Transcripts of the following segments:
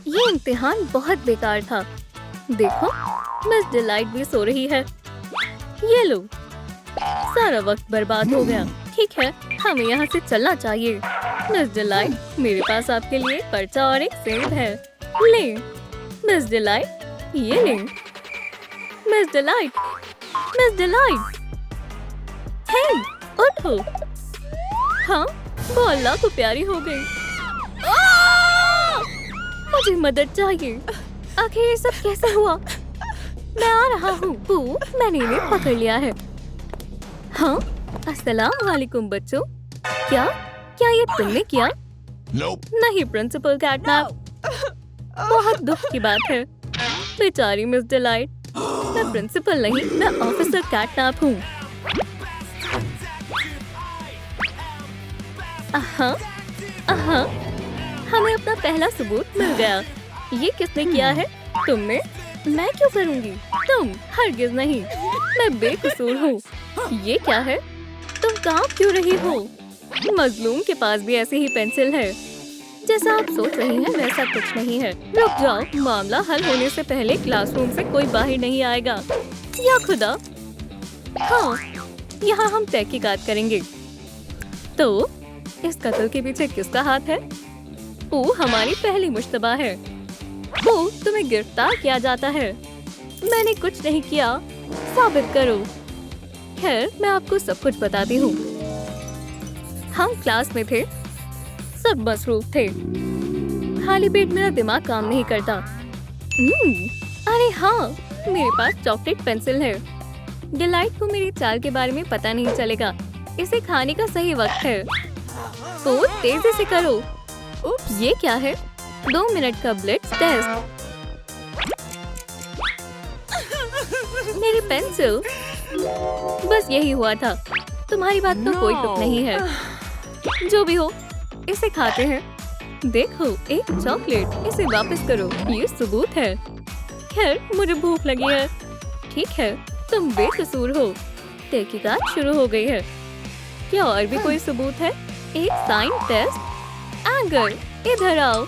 ये इम्तिहान बहुत बेकार था। देखो, मिस डिलाइट भी सो रही है। ये लो, सारा वक्त बर्बाद हो गया। ठीक है, हमें यहाँ से चलना चाहिए। मिस डिलाइट, मेरे पास आपके लिए पर्चा और एक सेब है। ले, मिस डिलाइट, ये ले। मिस डिलाइट, मिस डिलाइट, हे, उठो। हाँ, वो अल्लाह को प्यारी हो गई। मुझे मदद चाहिए। आखिर ये सब कैसे हुआ? मैं आ रहा हूँ। मैंने इन्हें पकड़ लिया है। हाँ, अस्सलाम वालेकुम बच्चों। क्या ये तुमने किया? Nope. नहीं प्रिंसिपल कैटनैप। बहुत दुख की बात है। बेचारी मिस डिलाइट। मैं प्रिंसिपल नहीं, मैं ऑफिसर कैटनैप हूँ। हमें अपना पहला सबूत मिल गया। ये किसने किया है? तुमने? मैं क्यों करूँगी? तुम? हरगिज नहीं, मैं बेकसूर हूँ। ये क्या है? तुम कांप क्यों रही हो? मजलूम के पास भी ऐसी ही पेंसिल है। जैसा आप सोच रही हैं वैसा कुछ नहीं है। रुक जाओ, मामला हल होने से पहले क्लासरूम से कोई बाहर नहीं आएगा। या खुदा! हाँ, यहाँ हम तहकीकात करेंगे। तो इस कत्ल के पीछे किसका हाथ है? हमारी पहली मुश्तबा है। तुम्हें गिरफ्तार किया जाता है। मैंने कुछ नहीं किया। साबित करो। खैर, मैं आपको सब कुछ बताती हूँ। हम क्लास में थे, सब मसरूफ थे। खाली पेट मेरा दिमाग काम नहीं करता। अरे हाँ, मेरे पास चॉकलेट पेंसिल है। डिलाइट को मेरी चाल के बारे में पता नहीं चलेगा। इसे खाने का सही वक्त है। तेजी से करो। ये क्या है? 2 मिनट का ब्लिट्ज टेस्ट। मेरी पेंसिल। बस यही हुआ था। तुम्हारी बात का कोई तुक नहीं है। जो भी हो, इसे खाते हैं। देखो, एक चॉकलेट। इसे वापस करो। ये सबूत है। खैर, मुझे भूख लगी है। ठीक है, तुम बेकसूर हो। तहकीकात शुरू हो गई है। क्या और भी कोई सबूत है? एक साइन टेस्ट। एंगर, इधर आओ।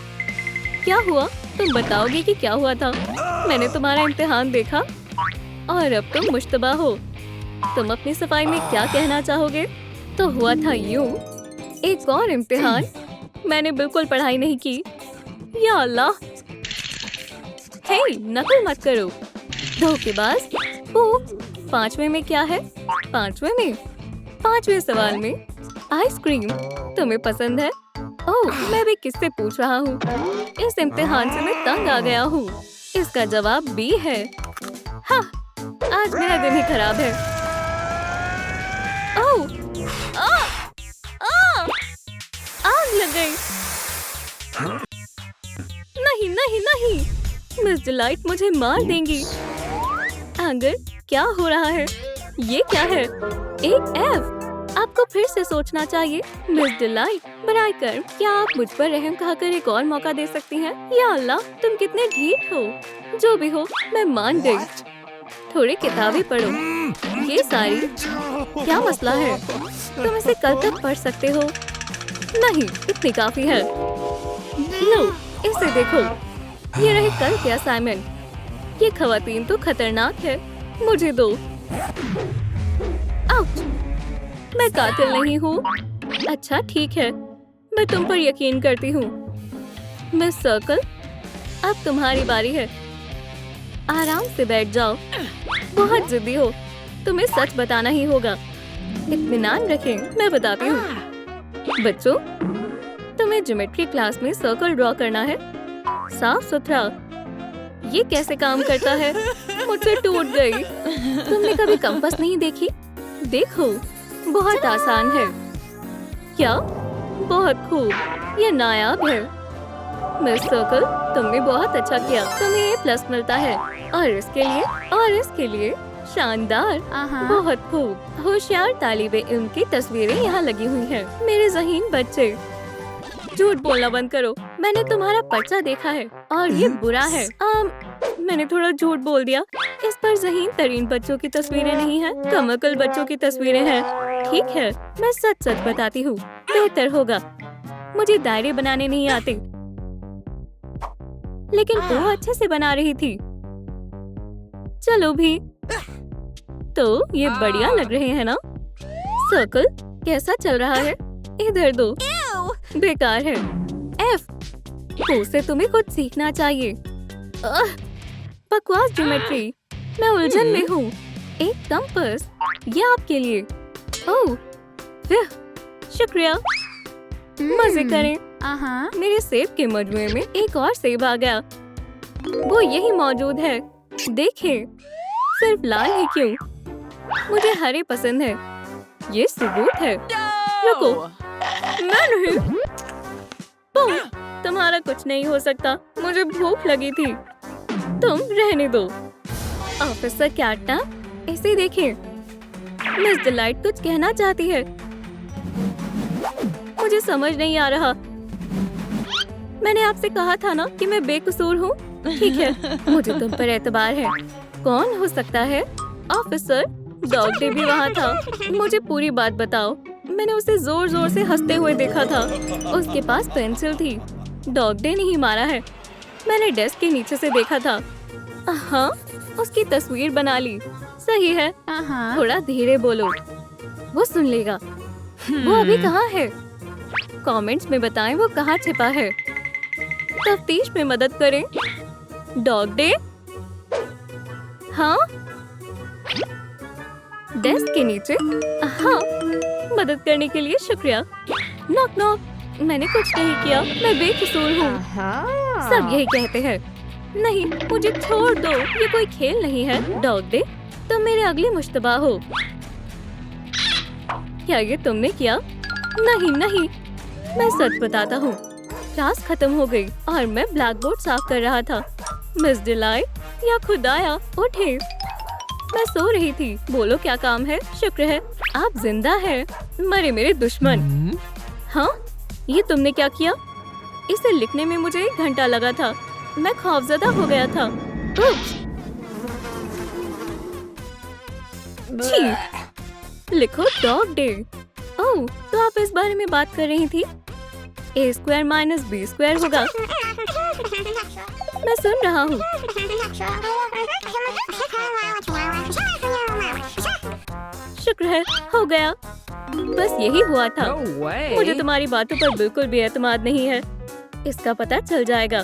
क्या हुआ? तुम बताओगे कि क्या हुआ था? मैंने तुम्हारा इम्तिहान देखा और अब तुम मुश्तबा हो। तुम अपनी सफाई में क्या कहना चाहोगे? तो हुआ था यूं। एक और इम्तिहान। मैंने बिल्कुल पढ़ाई नहीं की। या अल्लाह! हे, नकल मत करो, धोखेबाज। 5वें में क्या है? 5वें सवाल में आइसक्रीम तुम्हें पसंद है? मैं भी किससे पूछ रहा हूँ? इस इम्तिहान से मैं तंग आ गया हूँ। इसका जवाब बी है। हाँ, आज मेरा दिन ही खराब है। आग लग गई। नहीं नहीं नहीं, मिस डिलाइट मुझे मार देंगी। एंगर, क्या हो रहा है? ये क्या है? एक F। आपको फिर से सोचना चाहिए। मिस डिलाइट, बराए कर, क्या आप मुझ पर रहम खाकर एक और मौका दे सकती हैं? या अल्लाह, तुम कितने ढीठ हो। जो भी हो, मैं मान गई। थोड़ी किताबें पढ़ो। ये सारी क्या मसला है? तुम इसे कल तक पढ़ सकते हो। नहीं, इतनी काफी है। लो, इसे देखो। ये रहे कल के असाइनमेंट। ये खवातीन तो खतरनाक है। मुझे दो। आउच! मैं कातिल नहीं हूँ। अच्छा ठीक है, मैं तुम पर यकीन करती हूँ। मिस सर्कल, अब तुम्हारी बारी है। आराम से बैठ जाओ। बहुत जिद्दी हो, तुम्हें सच बताना ही होगा। इत्मीनान रखें, मैं बताती हूँ। बच्चों, तुम्हें ज्योमेट्री क्लास में सर्कल ड्रॉ करना है, साफ सुथरा। ये कैसे काम करता है? मुझसे टूट गई। तुमने कभी कंपास नहीं देखी? देखो, बहुत आसान है। क्या? बहुत खूब, ये नायाब है। मिस सर्कल, तुमने बहुत अच्छा किया। तुम्हें A+ मिलता है। और इसके लिए शानदार। बहुत खूब। होशियार तालिबे इल्म की तस्वीरें यहाँ लगी हुई हैं। मेरे ज़हीन बच्चे, झूठ बोलना बंद करो। मैंने तुम्हारा पर्चा देखा है और ये बुरा है। मैंने थोड़ा झूठ बोल दिया। इस पर ज़हीन तरीन बच्चों की तस्वीरें नहीं हैं, कमअकल बच्चों की तस्वीरें हैं। ठीक है, मैं सच सच बताती हूँ, बेहतर होगा। मुझे दायरे बनाने नहीं आते। लेकिन वो अच्छे से बना रही थी। चलो भी। तो ये बढ़िया लग रहे हैं ना? सर्कल कैसा चल रहा है? इधर दो। बेकार है। एफ तो से तुम्हें कुछ सीखना चाहिए। बकवास ज्योमेट्री। मैं उलझन में हूँ। एक कंपास, ये आपके लिए। ओह, शुक्रिया। मजे करें। मेरे सेब के मजमुए में एक और सेब आ गया। वो यही मौजूद है। देखें, सिर्फ लाल ही क्यों? मुझे हरे पसंद है। ये सबूत है। रुको, मैं नहीं। तुम्हारा कुछ नहीं हो सकता। मुझे भूख लगी थी। तुम रहने दो। ऑफिसर कैटना, इसे देखें। मिस डिलाइट कुछ कहना चाहती है। मुझे समझ नहीं आ रहा। मैंने आपसे कहा था ना कि मैं बेकसूर हूँ। ठीक है, मुझे तुम पर एतबार है। कौन हो सकता है? ऑफिसर, डॉग डे भी वहाँ था। मुझे पूरी बात बताओ। मैंने उसे जोर जोर से हंसते हुए देखा था। उसके पास पेंसिल थी। डॉग डे नहीं मारा है। मैंने डेस्क के नीचे से देखा था। हाँ, उसकी तस्वीर बना ली। सही है। थोड़ा धीरे बोलो, वो सुन लेगा। वो अभी कहाँ है? कमेंट्स में बताएं वो कहाँ छिपा है। तफ्तीश में मदद करें। Dog day? हाँ, डेस्क के नीचे। हाँ, मदद करने के लिए शुक्रिया। Knock knock. मैंने कुछ नहीं किया। मैं बेकसूर हूँ। सब यही कहते हैं। नहीं, मुझे छोड़ दो। ये कोई खेल नहीं है। डॉग डे, तुम मेरे अगले मुश्तबा हो। क्या ये तुमने किया? नहीं नहीं, मैं सच बताता हूँ। क्लास खत्म हो गई और मैं ब्लैक बोर्ड साफ कर रहा था। मिस डिलाइट या खुदाया उठे। मैं सो रही थी। बोलो क्या काम है? शुक्र है आप जिंदा हैं। मरे मेरे दुश्मन। हाँ, ये तुमने क्या किया? इसे लिखने में मुझे 1 घंटा लगा था। मैं खौफजदा हो गया था। छी, लिखो डॉग डे। ओह, तो आप इस बारे में बात कर रही थी। A² - B² होगा। मैं सुन रहा हूँ। शुक्र है, हो गया। बस यही हुआ था। मुझे तुम्हारी बातों पर बिल्कुल भी एतमाद नहीं है। इसका पता चल जाएगा।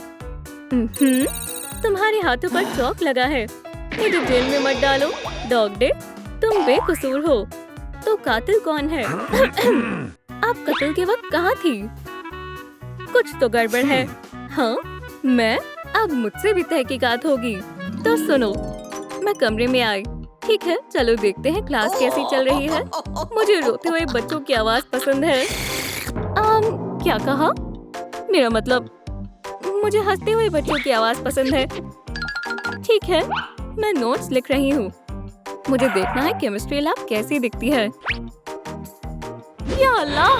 तुम्हारे हाथों पर चौक लगा है। मुझे जेल में मत डालो। डॉग डे, तुम बेकसूर हो। तो कातिल कौन है? आप कत्ल के वक्त कहाँ थी? कुछ तो गड़बड़ है। हाँ, मैं? अब मुझसे भी तहकीकात होगी। तो सुनो, मैं कमरे में आई। ठीक है, चलो देखते हैं क्लास कैसी चल रही है। मुझे रोते हुए बच्चों की आवाज पसंद है। क्या कहा? मेरा मतलब, मुझे हंसते हुए बच्चों की आवाज पसंद है। ठीक है, मैं नोट्स लिख रही हूँ। मुझे देखना है केमिस्ट्री लैब कैसी दिखती है। या अल्लाह,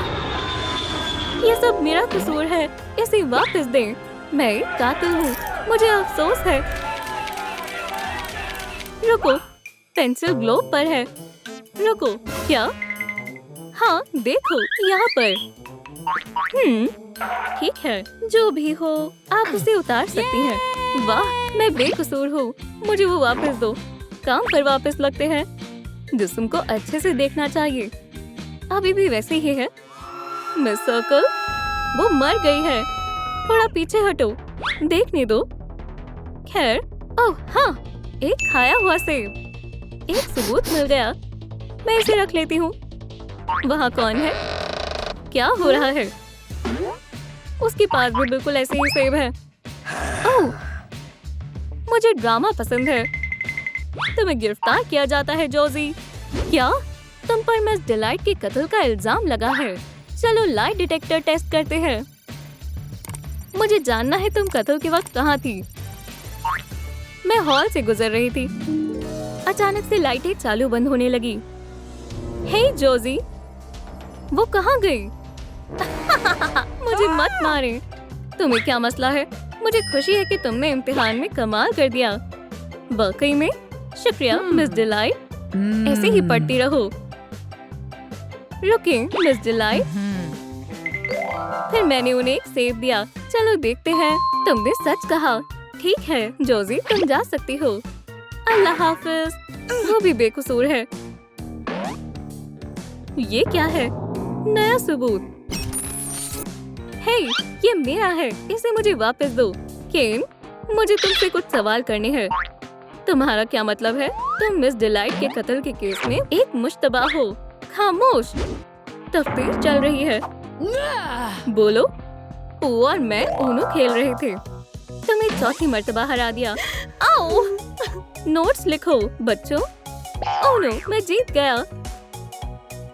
ये सब मेरा कसूर है। इसे वापस दें। मैं एक कातिल हूँ। मुझे अफसोस है। रुको, पेंसिल ग्लोब पर है। रुको, क्या? हाँ, देखो यहाँ पर। ठीक है, जो भी हो, आप उसे उतार सकती हैं। वाह, मैं बेकसूर हूँ। मुझे वो वापस दो। काम पर वापस लगते हैं। जिस्म को अच्छे से देखना चाहिए। अभी भी वैसे ही है। मिस सर्कल, वो मर गई है। थोड़ा पीछे हटो, देखने दो। खैर, ओह हाँ, एक खाया हुआ सेब। एक सबूत मिल गया। मैं इसे रख लेती हूँ। वहाँ कौन है? क्या हो रहा है? उसके पास भी बिल्कुल ऐसे ही सेब है। ओह, मुझे ड्रामा पसंद है। तुम्हें गिरफ्तार किया जाता है जोजी। क्या? तुम पर मिस डिलाइट के कत्ल का इल्जाम लगा है। चलो लाइट डिटेक्टर टेस्ट करते हैं। मुझे जानना है तुम कत्ल के वक्त कहाँ थी। मैं हॉल से गुजर रही थी। अचानक से लाइटें चालू बंद होने लगी। हे जोजी, वो कहाँ गई? मुझे मत मारे। तुम्हें क्या मसला है? मुझे खुशी है कि तुमने इम्तिहान में कमाल कर दिया। वाकई में शुक्रिया मिस डिलाइट। ऐसे ही पढ़ती रहो। रुकें मिस डिलाइट। फिर मैंने उन्हें एक सेब दिया। चलो देखते हैं। तुमने सच कहा। ठीक है जोजी, तुम जा सकती हो। अल्लाह हाफिज। वो भी बेकसूर है। ये क्या है? नया सबूत। हे, ये मेरा है, इसे मुझे वापस दो। केन, मुझे तुमसे कुछ सवाल करने हैं। तुम्हारा क्या मतलब है? तुम मिस डिलाइट के कत्ल के केस में एक मुश्तबा हो। खामोश, तफ्तीश चल रही है। बोलो। वो और मैं ऊनो खेल रहे थे। तुम्हें चौथी मर्तबा हरा दिया। आओ, नोट्स लिखो बच्चों। ओह नो, मैं जीत गया।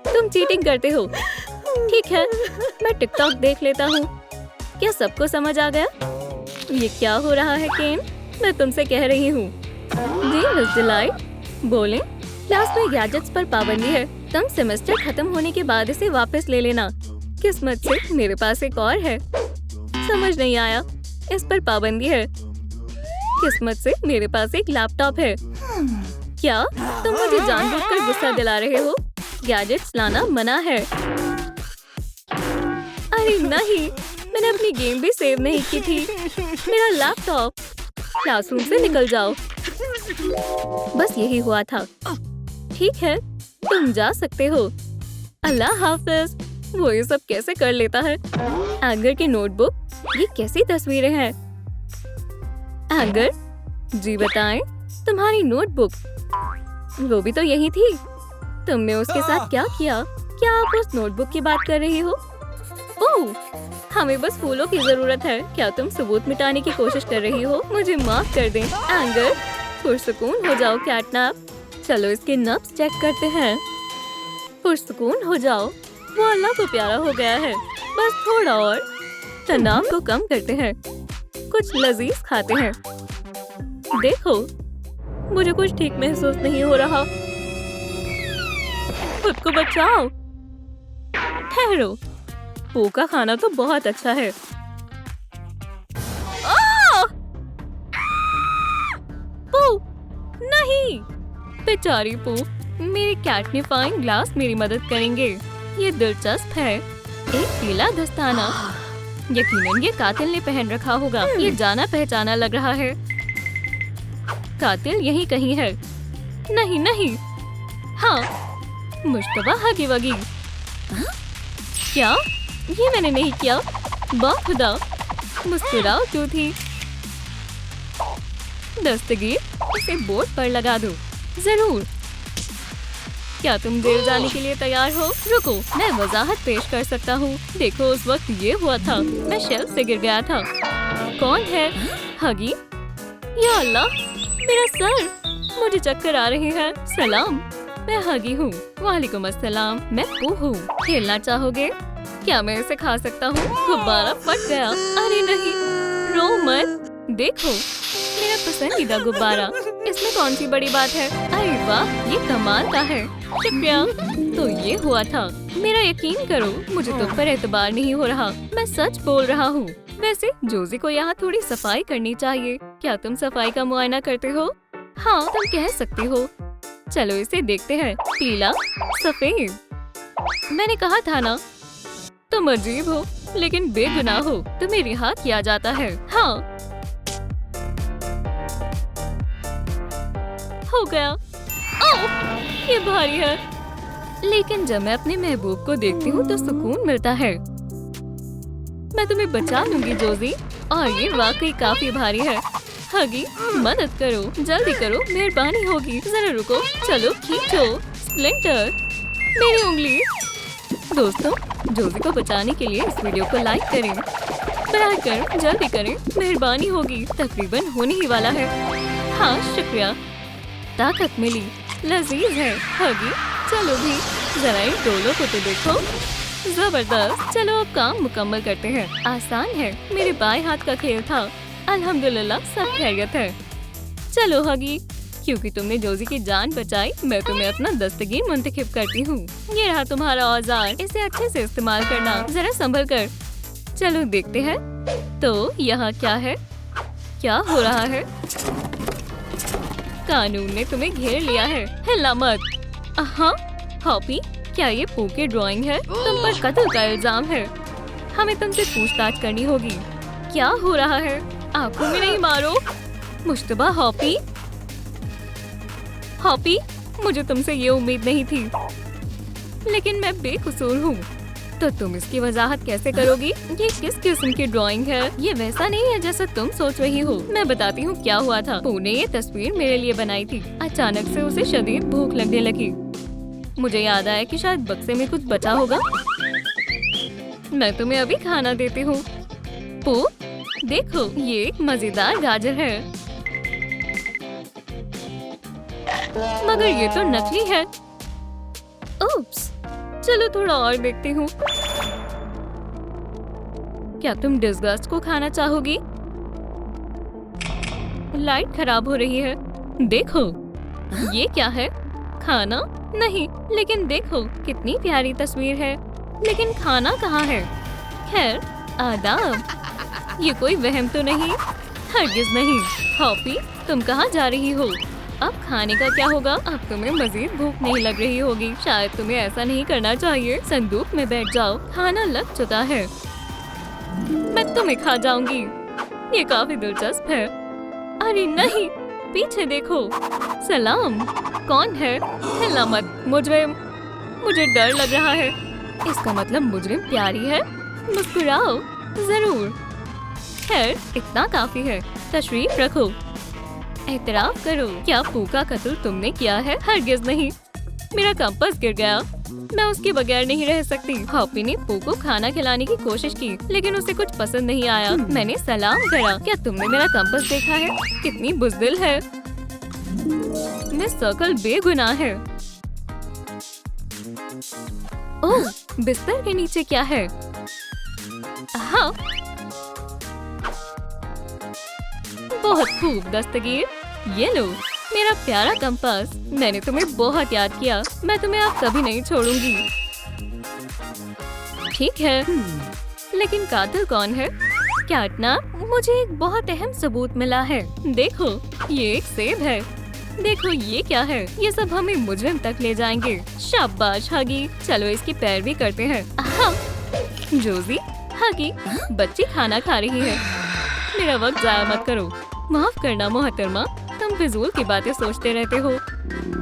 तुम चीटिंग करते हो। ठीक है, मैं टिकटॉक देख लेता हूँ। क्या सबको समझ आ गया? ये क्या हो रहा है केन? मैं तुमसे कह रही हूँ। जी मिस डिलाइट, बोलें। क्लास में गैजेट्स पर पाबंदी है। तुम सेमेस्टर खत्म होने के बाद इसे वापस ले लेना। किस्मत से मेरे पास एक और है। समझ नहीं आया। इस पर पाबंदी है। किस्मत से मेरे पास एक लैपटॉप है। क्या तुम मुझे जानबूझकर गुस्सा दिला रहे हो? गैजेट्स लाना मना है। अरे नहीं, मैंने अपनी गेम भी सेव नहीं की थी। मेरा लैपटॉप। क्लासरूम से निकल जाओ। बस यही हुआ था। ठीक है, तुम जा सकते हो। अल्लाह हाफिज। वो ये सब कैसे कर लेता है? एंगर की नोटबुक। ये कैसी तस्वीरें हैं? एंगर, जी बताएं। तुम्हारी नोटबुक, वो भी तो यही थी। तुमने उसके साथ क्या किया? क्या आप उस नोटबुक की बात कर रही हो? ओह, हमें बस फूलों की जरूरत है। क्या तुम सबूत मिटाने की कोशिश कर रही हो? मुझे माफ कर दें। एंगर, पुरसुकून हो जाओ कैटनैप। चलो इसके नब्ज चेक करते हैं। पुरसुकून हो जाओ। वो अल्लाह को प्यारा हो गया है। बस थोड़ा और। तनाव को कम करते हैं। कुछ लजीज खाते हैं। देखो, मुझे कुछ ठीक महसूस नहीं हो रहा। खुद को बचाओ। ठहरो, पू का खाना तो बहुत अच्छा है। पू, नहीं। बेचारी पू, मेरे कैटनिफाइंग ग्लास मेरी मदद करेंगे। ये दिलचस्प है। एक पीला दस्ताना। यकीनन ये कातिल ने पहन रखा होगा। ये जाना पहचाना लग रहा है। कातिल यहीं कहीं है। नहीं नहीं, हाँ, मुश्तबा हगी वगी। क्या? ये मैंने नहीं किया। बाखुदा, मुस्कुराओ क्यों थी? दस्तगीर, इसे बोर्ड पर लगा दो। जरूर। क्या तुम जेल जाने के लिए तैयार हो? रुको, मैं वजाहत पेश कर सकता हूँ। देखो, उस वक्त ये हुआ था। मैं शेल्फ से गिर गया था। कौन है? हगी? या अल्लाह, मेरा सर। मुझे चक्कर आ रहे हैं। सलाम, मैं हगी हूँ। वालेकुम अस्सलाम, मैं पू हूँ। खेलना चाहोगे? क्या मैं इसे खा सकता हूँ? गुब्बारा फट गया। अरे नहीं, रो मत। देखो, मेरा पसंदीदा गुब्बारा। इसमें कौन सी बड़ी बात है? अरे वाह, ये कमाल का है। शुक्रिया। तो ये हुआ था। मेरा यकीन करो, मुझे तुम पर एतबार नहीं हो रहा। मैं सच बोल रहा हूँ। वैसे जोजी को यहाँ थोड़ी सफाई करनी चाहिए। क्या तुम सफाई का मुआयना करते हो? हाँ, तुम कह सकती हो। चलो इसे देखते हैं। पीला, सफेद। मैंने कहा था ना, तुम अजीब हो लेकिन बेगुनाह हो। तुम्हें रिहा किया जाता है। हाँ, हो गया। ओह, ये भारी है। लेकिन जब मैं अपने महबूब को देखती हूँ तो सुकून मिलता है। मैं तुम्हें बचा लूंगी जोजी। और ये वाकई काफी भारी है। हगी, मदद करो, जल्दी करो, मेहरबानी होगी। जरा रुको। चलो खींचो। स्प्लिंटर, मेरी उंगली। दोस्तों, जोजी को बचाने के लिए इस वीडियो को लाइक करें। बराह कर जल्दी करें, मेहरबानी होगी। तकरीबन होने ही वाला है। हाँ, शुक्रिया। ताकत मिली। लजीज है। हगी, चलो भी, जरा इन डोलों को तो देखो। जबरदस्त। चलो अब काम मुकम्मल करते हैं। आसान है। मेरे बाएं हाथ का खेल था। अल्हम्दुलिल्लाह सब खैरियत है। चलो हगी, क्योंकि तुमने जोजी की जान बचाई, मैं तुम्हें अपना दस्तगीर मुंतखब करती हूँ। ये रहा तुम्हारा औजार। इसे अच्छे से इस्तेमाल करना। जरा संभल कर। चलो देखते हैं। तो यहाँ क्या है? क्या हो रहा है? कानून ने तुम्हें घेर लिया है। हिला मत। हाँ, हॉपी, क्या ये पू की ड्राइंग है? तुम पर कत्ल का इल्जाम है। हमें तुमसे पूछताछ करनी होगी। क्या हो रहा है? आंखों में नहीं मारो। मुश्तबा हॉपी, हॉपी, मुझे तुमसे ये उम्मीद नहीं थी, लेकिन मैं बेकसूर हूँ। तो तुम इसकी वजाहत कैसे करोगी? ये किस किस्म की ड्राइंग है? ये वैसा नहीं है जैसा तुम सोच रही हो। मैं बताती हूँ क्या हुआ था। पू ने ये तस्वीर मेरे लिए बनाई थी। अचानक से उसे शदीद भूख लगने लगी। मुझे याद आया कि शायद बक्से में कुछ बचा होगा। मैं तुम्हें अभी खाना देती हूँ। पू, देखो, ये एक मजेदार गाजर है। मगर ये तो नकली है। उप्स, चलो थोड़ा और देखती हूँ। क्या तुम डिस्गस्ट को खाना चाहोगी? लाइट खराब हो रही है। देखो, ये क्या है? खाना नहीं, लेकिन देखो कितनी प्यारी तस्वीर है। लेकिन खाना कहाँ है? खैर, आदाब। ये कोई वहम तो नहीं? हरगिज नहीं। हॉपी, तुम कहाँ जा रही हो? अब खाने का क्या होगा? अब तुम्हें मजीद भूख नहीं लग रही होगी। शायद तुम्हें ऐसा नहीं करना चाहिए। संदूक में बैठ जाओ, खाना लग चुका है। मैं तुम्हें खा जाऊंगी। ये काफी दिलचस्प है। अरे नहीं, पीछे देखो। सलाम, कौन है? हिला मत मुजरिम। मुझे डर लग रहा है। इसका मतलब मुजरिम प्यारी है। मुस्कुराओ जरूर। खैर, इतना काफी है। तशरीफ रखो। एतराफ करो, क्या पू का कत्ल तुमने किया है? हरगिज नहीं। मेरा कंपास गिर गया। मैं उसके बगैर नहीं रह सकती। हॉपी ने पू को खाना खिलाने की कोशिश की, लेकिन उसे कुछ पसंद नहीं आया। मैंने सलाम करा। क्या तुमने मेरा कंपास देखा है? कितनी बुज़दिल है। मिस सर्कल बेगुनाह है। ओह, बिस्तर के नीचे क्या है? हाँ, बहुत खूब दस्तगीर। ये लो, मेरा प्यारा कंपास। मैंने तुम्हें बहुत याद किया। मैं तुम्हें अब कभी नहीं छोड़ूंगी। ठीक है, लेकिन कातिल कौन है? कैटनैप, मुझे एक बहुत अहम सबूत मिला है। देखो, ये एक सेब है। देखो, ये क्या है? ये सब हमें मुजरिम तक ले जाएंगे। शाबाश हगी, चलो इसकी पैरवी करते हैं। जोजी, हगी, बच्ची खाना खा रही है। मेरा वक्त जाया मत करो। माफ करना मोहतरमा, तुम फिजूल की बातें सोचते रहते हो।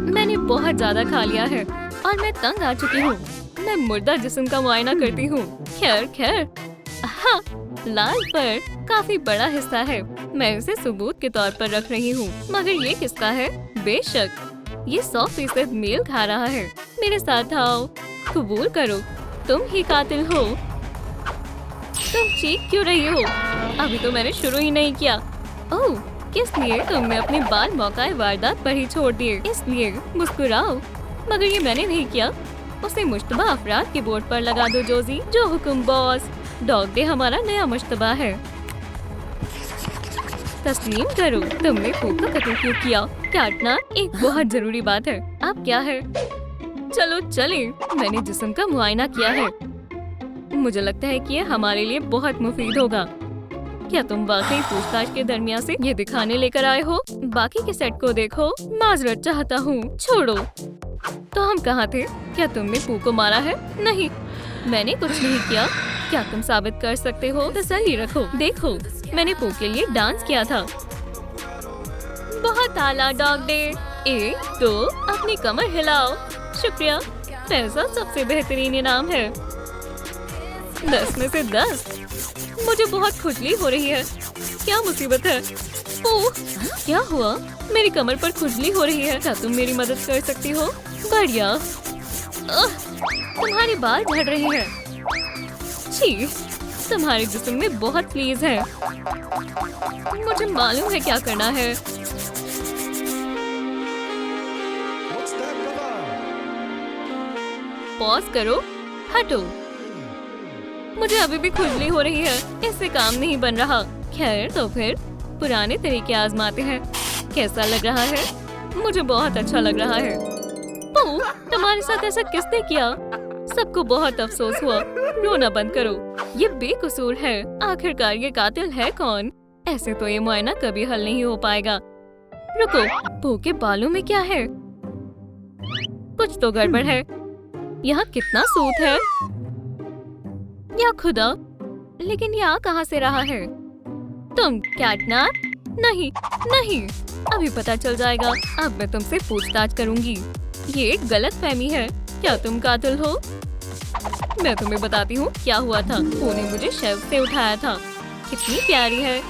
मैंने बहुत ज्यादा खा लिया है और मैं तंग आ चुकी हूँ। मैं मुर्दा जिस्म का मुआयना करती हूँ। खैर खैर, हाँ, लाल पर काफी बड़ा हिस्सा है। मैं इसे सबूत के तौर पर रख रही हूँ। मगर ये किसका है? बेशक, ये 100% मेल खा रहा है। मेरे साथ आओ। कबूल करो, तुम ही कातिल हो। तुम चीख क्यों रही हो? अभी तो मैंने शुरू ही नहीं किया। ओह, किस लिए? तुमने अपने बाल मौकाए वारदात पर ही छोड़ दिए, इसलिए मुस्कुराओ। मगर ये मैंने नहीं किया। उसे मुश्तबा अफराद के बोर्ड पर लगा दो जोजी। जो हुक्म बॉस। डॉग डे हमारा नया मुश्तबा है। तस्लीम करो, तुमने पू का कत्ल क्यों किया? काटना एक बहुत जरूरी बात है। अब क्या है? चलो चले। मैंने जिस्म का मुआयना किया है। मुझे लगता है कि ये हमारे लिए बहुत मुफीद होगा। क्या तुम वाकई पूछताछ के दरमियान से ये दिखाने लेकर आए हो? बाकी के सेट को देखो। माजरत चाहता हूँ, छोड़ो। तो हम कहाँ थे? क्या तुमने पू को मारा है? नहीं, मैंने कुछ नहीं किया। क्या तुम साबित कर सकते हो? तसल्ली रखो। देखो, मैंने पू के लिए डांस किया था। बहुत आला डॉग डे। 1 2, अपनी कमर हिलाओ। शुक्रिया, पैसा सबसे बेहतरीन इनाम है। 10 में से 10। मुझे बहुत खुजली हो रही है। क्या मुसीबत है? ओह, क्या हुआ? मेरी कमर पर खुजली हो रही है। क्या तुम मेरी मदद कर सकती हो? बढ़िया। तुम्हारे बाल झड़ रहे हैं। छी, तुम्हारे जिस्म में बहुत फ्लीज है। मुझे मालूम है क्या करना है। पॉज करो, हटो। मुझे अभी भी खुजली हो रही है। इससे काम नहीं बन रहा। खैर, तो फिर पुराने तरीके आजमाते हैं। कैसा लग रहा है? मुझे बहुत अच्छा लग रहा है। पू, तुम्हारे साथ ऐसा किसने किया? सबको बहुत अफसोस हुआ। रोना बंद करो। ये बेकसूर है। आखिरकार ये कातिल है कौन? ऐसे तो ये मुआयना कभी हल नहीं हो पाएगा। रुको, पू के बालों में क्या है? कुछ तो गड़बड़ है। यहाँ कितना सूत है? या खुदा, लेकिन ये आ कहाँ से रहा है? तुम कैटनैप? नहीं नहीं, अभी पता चल जाएगा। अब मैं तुमसे पूछताछ करूंगी। ये एक गलतफहमी है। क्या तुम कातिल हो? मैं तुम्हें बताती हूँ क्या हुआ था। पू ने मुझे शेल्फ से उठाया था। कितनी प्यारी है।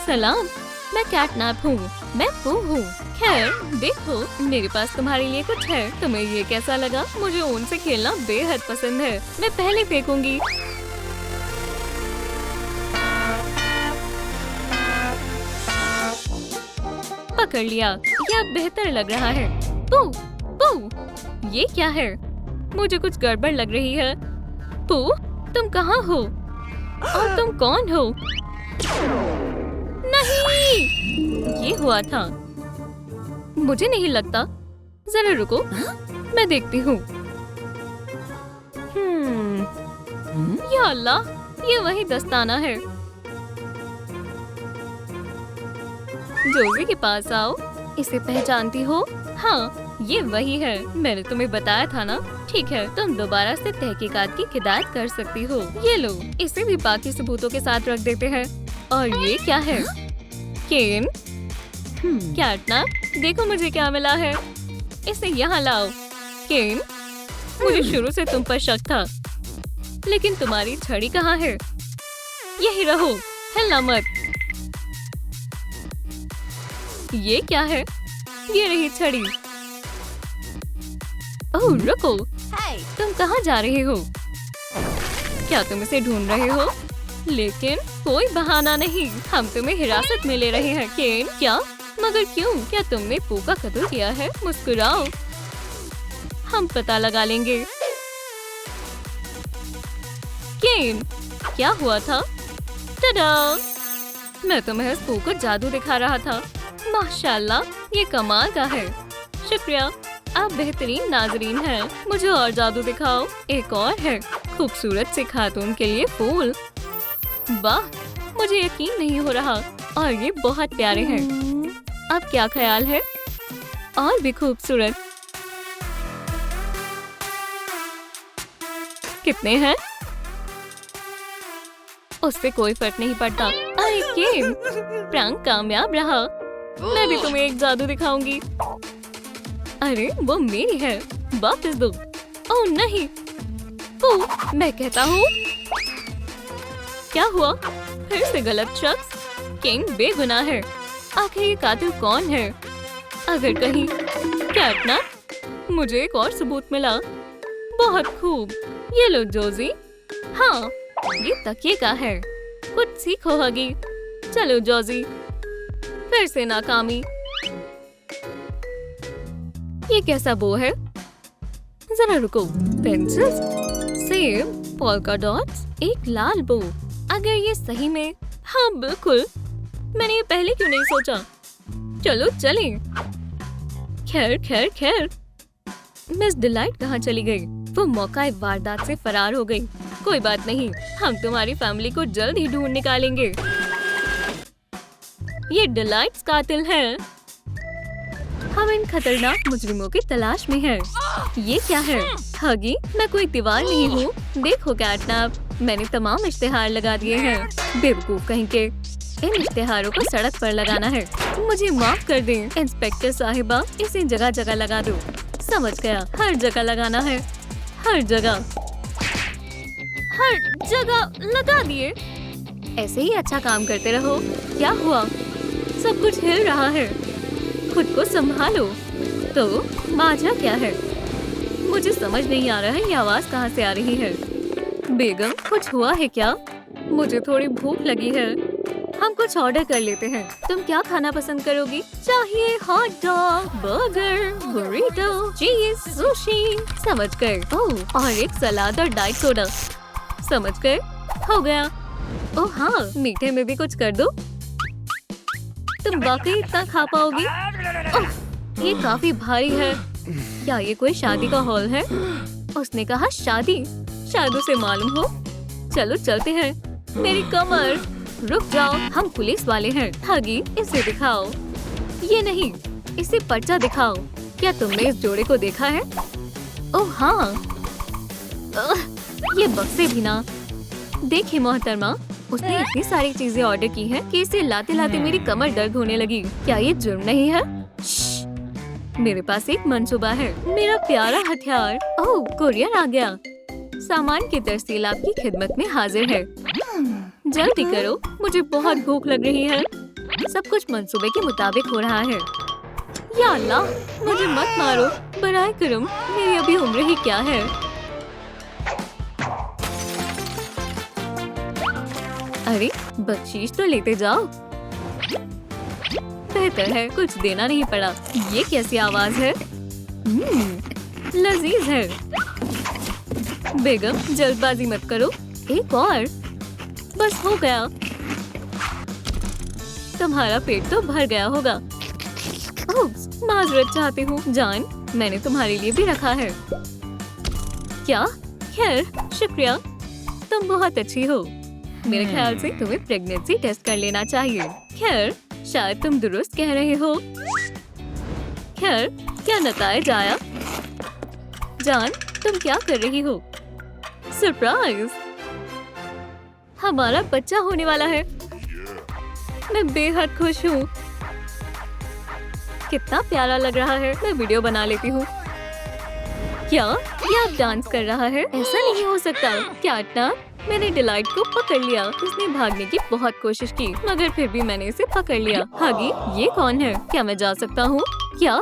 सलाम, मैं कैटनैप हूँ। मैं पू हूँ। खैर देखो, मेरे पास तुम्हारे लिए कुछ है। तुम्हें ये कैसा लगा? मुझे ऊन से खेलना बेहद पसंद है। मैं पहले फेंकूंगी। पकड़ लिया। यह बेहतर लग रहा है। पू, पू, ये क्या है? मुझे कुछ गड़बड़ लग रही है। पू, तुम कहाँ हो? और तुम कौन हो? नहीं, ये हुआ था। मुझे नहीं लगता। जरा रुको, मैं देखती हूँ। या अल्लाह, ये वही दस्ताना है। जोजी के पास आओ। इसे पहचानती हो? हाँ, ये वही है। मैंने तुम्हें बताया था ना। ठीक है, तुम दोबारा से तहकीकात की हिदायत कर सकती हो। ये लो, इसे भी बाकी सबूतों के साथ रख देते हैं। और ये क्या है? केन? कैटनैप, देखो मुझे क्या मिला है। इसे यहाँ लाओ। केन, मुझे शुरू से तुम पर शक था, लेकिन तुम्हारी छड़ी कहाँ है? यही रहो, हिलना मत। ये क्या है? ये रही छड़ी। ओह रुको, तुम कहाँ जा रहे हो? क्या तुम इसे ढूंढ रहे हो? लेकिन कोई बहाना नहीं, हम तुम्हें हिरासत में ले रहे हैं। केन, क्या? मगर क्यों? क्या तुमने पू का कत्ल किया है? मुस्कुराओ, हम पता लगा लेंगे। केन, क्या हुआ था? टडा! मैं तुम्हें पू को जादू दिखा रहा था। माशाल्लाह, ये कमाल का है। शुक्रिया, आप बेहतरीन नाजरीन हैं। मुझे और जादू दिखाओ। एक और है, खूबसूरत से खातून के लिए फूल। वाह, मुझे यकीन नहीं हो रहा। और ये बहुत प्यारे हैं। अब क्या ख्याल है? और भी खूबसूरत। कितने हैं? उससे कोई फर्क नहीं पड़ता। अरे केन, प्रैंक कामयाब रहा। मैं भी तुम्हें एक जादू दिखाऊंगी। अरे वो मेरी है, वापस दो। ओह नहीं, ओह मैं कहता हूँ। क्या हुआ? फिर से गलत शख्स। केन बेगुनाह है। आखिर ये कातिल कौन है? अगर कहीं कैटनैप? मुझे एक और सबूत मिला। बहुत खूब। ये लो जोजी। हाँ, ये तकिए का है। कुछ सीखो हगी। चलो जोजी, फिर से नाकामी। ये कैसा बो है? जरा रुको। पेंसिल्स, सेब, पोल्का डॉट्स, एक लाल बो। अगर ये सही में, हाँ बिल्कुल। मैंने ये पहले क्यों नहीं सोचा? चलो चलें। खैर खैर खैर, मिस डिलाइट कहाँ चली गई? वो मौका वारदात से फरार हो गई। कोई बात नहीं, हम तुम्हारी फैमिली को जल्द ही ढूंढ निकालेंगे। ये डिलाइट्स कातिल हैं। हम इन खतरनाक मुजरिमों की तलाश में हैं। ये क्या है? हगी, मैं कोई दीवार नहीं हूँ। देखो कैटनैप, मैंने तमाम इश्तिहार लगा दिए हैं। बेवकूफ कहीं के। इन इश्तिहारों को सड़क पर लगाना है। मुझे माफ कर दें इंस्पेक्टर साहिबा, इसे जगह जगह लगा दो। समझ गया, हर जगह लगाना है। हर जगह, हर जगह लगा दिए। ऐसे ही अच्छा काम करते रहो। क्या हुआ? सब कुछ हिल रहा है। खुद को संभालो। तो माजा क्या है? मुझे समझ नहीं आ रहा है ये आवाज कहाँ से आ रही है। बेगम, कुछ हुआ है क्या? मुझे थोड़ी भूख लगी है। हम कुछ ऑर्डर कर लेते हैं। तुम क्या खाना पसंद करोगी? चाहिए हॉट डॉग, बर्गर, बुरीटो, चीज, सुशी। समझ गए। ओह, और एक सलाद और डाइट सोडा। समझ गए, हो गया। ओह हाँ, मीठे में भी कुछ कर दो। तुम वाकई इतना खा पाओगी? ओह, ये काफी भारी है। क्या ये कोई शादी का हॉल है? उसने कहा शादी। शायद उसे मालूम हो। चलो चलते हैं। मेरी कमर। रुक जाओ, हम पुलिस वाले हैं। हगी, इसे दिखाओ। ये नहीं, इसे पर्चा दिखाओ। क्या तुमने इस जोड़े को देखा है? ओह हाँ, ये बक्से भी ना। देखिए मोहतरमा, उसने इतनी सारी चीजें ऑर्डर की हैं कि इसे लाते लाते मेरी कमर दर्द होने लगी। क्या ये जुर्म नहीं है? मेरे पास एक मंसूबा है, मेरा प्यारा हथियार। ओह, कुरियर आ गया। सामान की तरसील आपकी खिदमत में हाजिर है। जल्दी करो, मुझे बहुत भूख लग रही है। सब कुछ मंसूबे के मुताबिक हो रहा है। या अल्लाह, मुझे मत मारो, बराए करम, मेरी अभी उम्र ही क्या है। अरे बख्शीश तो लेते जाओ। बेहतर है, कुछ देना नहीं पड़ा। ये कैसी आवाज है? लजीज है। बेगम जल्दबाजी मत करो, एक और, बस हो गया। तुम्हारा पेट तो भर गया होगा। ओह, माजरत चाहती हूँ जान, मैंने तुम्हारे लिए भी रखा है। क्या? खैर, शुक्रिया, तुम बहुत अच्छी हो। मेरे ख्याल से तुम्हें प्रेगनेंसी टेस्ट कर लेना चाहिए। खैर, शायद तुम दुरुस्त कह रहे हो। खैर, क्या नताइज आया? जान, तुम क्या कर रही हो? सरप्राइज! हमारा बच्चा होने वाला है। मैं बेहद खुश हूँ। कितना प्यारा लग रहा है। मैं वीडियो बना लेती हूँ। क्या ये आप डांस कर रहा है? ऐसा नहीं हो सकता। क्या मैंने डिलाइट को पकड़ लिया। उसने भागने की बहुत कोशिश की, मगर फिर भी मैंने इसे पकड़ लिया। हागी, ये कौन है? क्या मैं जा सकता हूँ? क्या